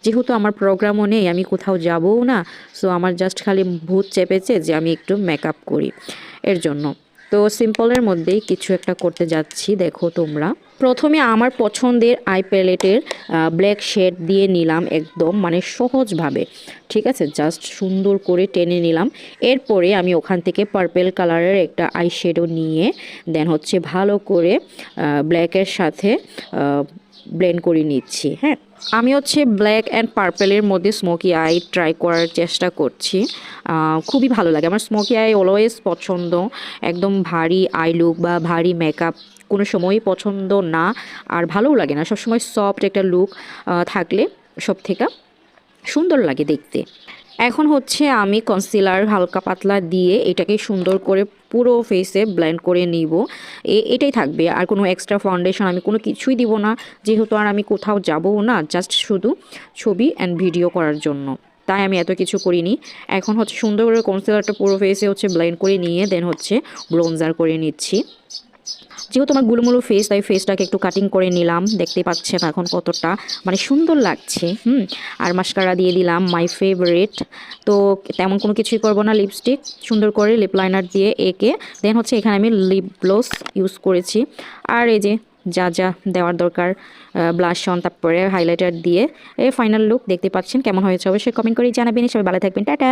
যেহেতু আমার প্রোগ্রামও নেই, আমি কোথাও যাবও না, সো আমার জাস্ট খালি ভূত চেপেছে যে আমি একটু মেকআপ করি এর জন্য। তো সিম্পলের মধ্যেই কিছু একটা করতে যাচ্ছি, দেখো তোমরা। প্রথমে আমার পছন্দের আই প্যালেটের ব্ল্যাক শেড দিয়ে নিলাম একদম মানে সহজভাবে, ঠিক আছে, জাস্ট সুন্দর করে টেনে নিলাম। এরপরে আমি ওখান থেকে পার্পেল কালারের একটা আই শ্যাডো নিয়ে দেন হচ্ছে ভালো করে ব্ল্যাকের সাথে ব্লেন্ড করে নিচ্ছি। হ্যাঁ, আমি হচ্ছে ব্ল্যাক অ্যান্ড পার্পেলের মধ্যে স্মোকি আই ট্রাই করার চেষ্টা করছি। খুবই ভালো লাগে আমার স্মোকি আই, অলওয়েজ পছন্দ। একদম ভারী আই লুক বা ভারী মেকআপ কোনো সময়ই পছন্দ না, আর ভালোও লাগে না। সবসময় সফট একটা লুক থাকলে সব থেকে সুন্দর লাগে দেখতে। এখন হচ্ছে আমি কনসিলার হালকা পাতলা দিয়ে এটাকে সুন্দর করে পুরো ফেসে ব্লেন্ড করে নিব। এটাই থাকবে, আর কোনো এক্সট্রা ফাউন্ডেশন আমি কোনো কিছুই দিব না, যেহেতু আর আমি কোথাও যাবও না, জাস্ট শুধু ছবি অ্যান্ড ভিডিও করার জন্য, তাই আমি এত কিছু করিনি। এখন হচ্ছে সুন্দর করে কনসিলারটা পুরো ফেসে হচ্ছে ব্লেন্ড করে নিয়ে দেন হচ্ছে ব্রোঞ্জার করে নিচ্ছি। যেহেতু আমার গুলুমুলু ফেস, তাই ফেসটাকে একটু কাটিং করে নিলাম, দেখতেই পাচ্ছেন এখন কতটা মানে সুন্দর লাগছে। আর মাস্কারা দিয়ে দিলাম মাই ফেভারিট। তো তেমন কোনো কিছুই করব না, লিপস্টিক সুন্দর করে লিপ লাইনার দিয়ে এঁকে দেন হচ্ছে এখানে আমি লিপ গ্লস ইউজ করেছি। আর এই যে যা যা দেওয়ার দরকার, ব্লাশ অন, তারপরে হাইলাইটার দিয়ে এই ফাইনাল লুক দেখতে পাচ্ছেন। কেমন হয়েছে অবশ্যই কমেন্ট করে জানাবেন। সবাই ভালো থাকবেন, টাটা।